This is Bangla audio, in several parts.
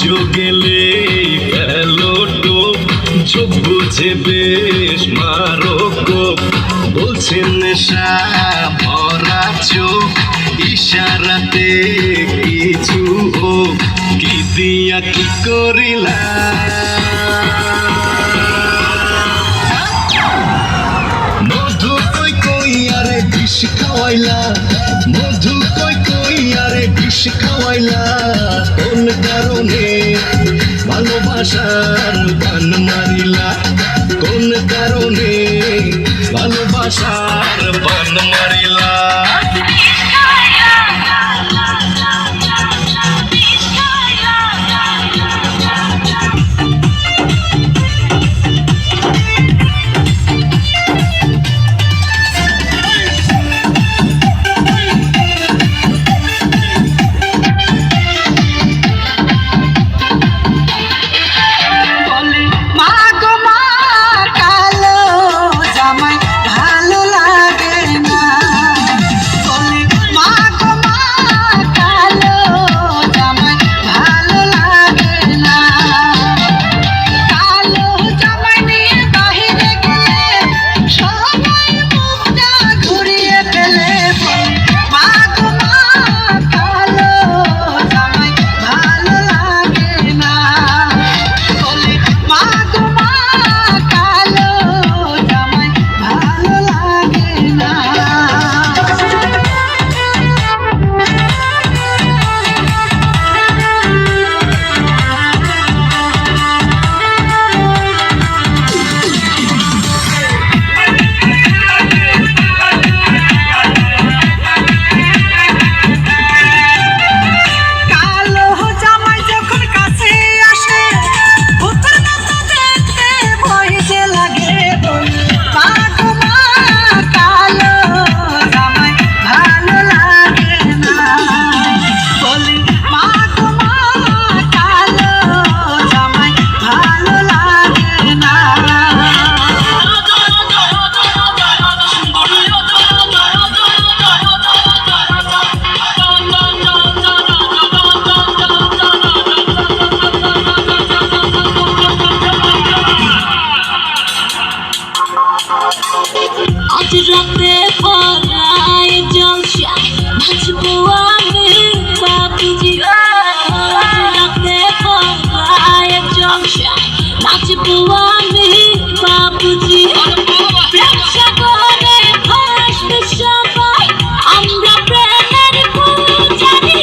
বুঝো গেলে ফেলো টোপ, চোখ বুঝে বেশ মারো কোপ। বলছেন নেশা ভরা চোখ, ইশারাতে কিছু হোক, কি দিয়া কি করিলা। মধু কই কই আরে বিষ খাওয়াইলা, মধু কই কই আরে বিষ খাওয়াইলা। কোন কারণে ভালোবাসার বান মারিলা, কোন কারণে ভালোবাসার বান মারিলা। আজ রাতে পড়ায় জলসা নাচবো আমি বাবুজি। আজ রাতে পড়ায় জলসা নাচবো আমি বাবুজি। সাগরে ভাসবে সবাই আমরা প্রেমের পূজারি।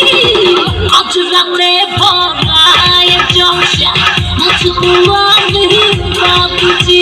আজ রাতে পড়ায় জলসা নাচবো আমি বাবুজি।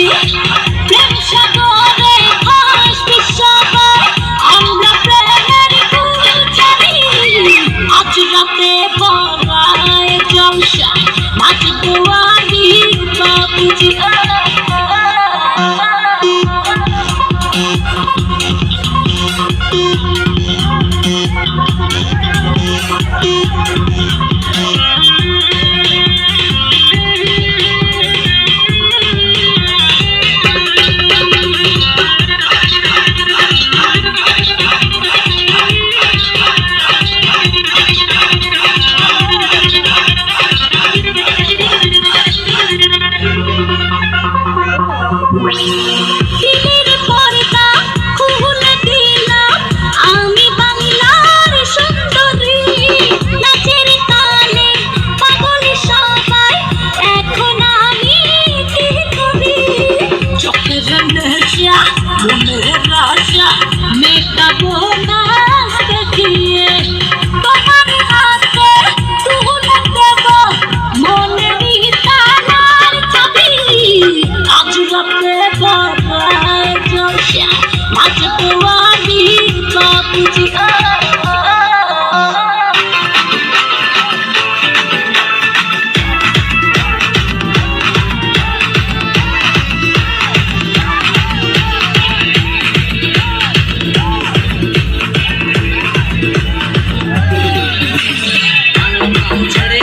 ছেড়ে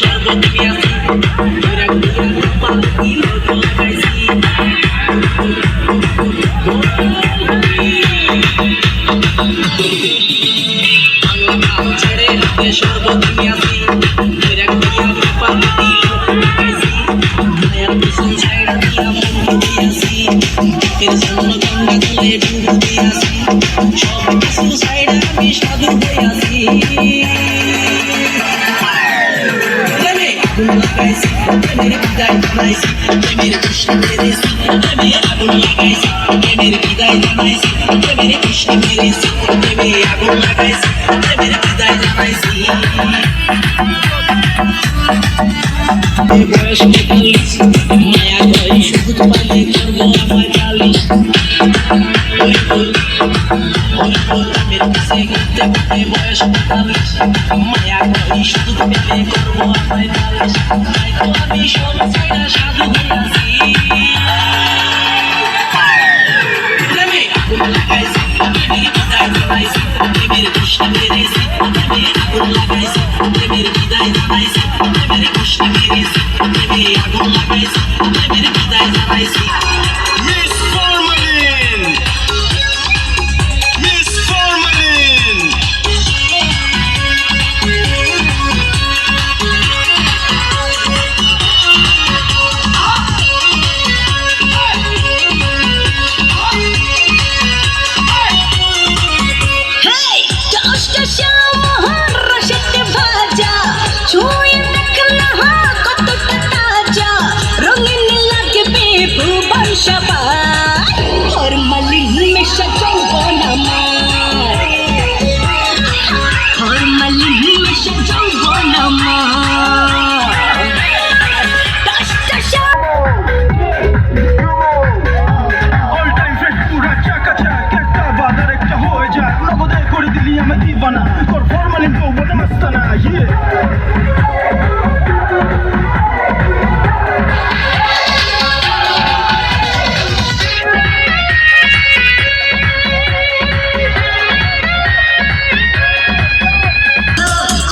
সর্বদিন আসি গঙ্গা জলে ডুব দিয়াছি সব কিছু সাইডে আমি সাধু হইয়াছি আগুন লাগাইছি প্রেমের বিদায় জানাইছি প্রেমের কৃষ্ণ মেরেছি প্রেমে আগুন লাগাইছি প্রেমের বিদায় জানাইছি প্রেমের কৃষ্ণ মেরেছি প্রেমে আগুন লাগাইছি প্রেমের বিদায় জানাইছি বয়স ৪৫ মায়া কই শুধু পালে করবো আমার চালিশ ওই বল প্রেমের পিছে ঘুরতে ঘুরতে বয়স ৪৫ মায়া কই শুধু প্রেমে করবো আমার চালিশ তাই তো আমি সব ছাইড়া সাধু হইয়াছি প্রেমে আগুন লাগাইছি প্রেমের বিদায় জানাইছি প্রেমের কৃষ্ণ মেরেছি প্রেমে আগুন লাগাইছি প্রেমের বিদায় জানাইছি প্রেমের কৃষ্ণ মেরেছি প্রেমে আগুন লাগাইছি প্রেমের বিদায় জানাইছি miss formalin miss formalin Hey, দশটা শ্যামহর রসেতে ভাজা ছুঁয়ে দেখ না কতটা তাজা রঙিন লাগবে ভুবন সবাই ফরমালিন মেশা যৌবন আমার ফরমালিন মেশা যৌবন আমার দশটা শ্যাম অল টাইম ফ্রেশ পুরা চাকাচাক একটা বাদার একটা হয়ে যাক নগদে করে দিলি আমি দিবানা তোর ফরমালিন বউ বলে মাস্তানা ইয়ে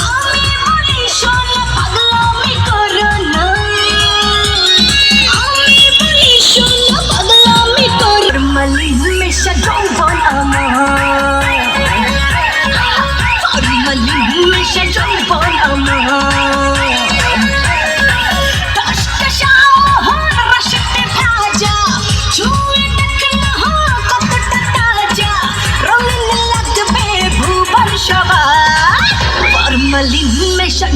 আমি বলি শোন পাগলামি করো না আমি বলি শোন পাগলামি করো ফরমালিন মেশা যৌবন আমার ফরমালিন মেশা যৌবন আমার দশটা শ্যামহর রসেতে ভাজা ছুঁয়ে দেখ না কতটা তাজা রঙিন লাগবে ভুবন সবাই ফরমালিন মেশা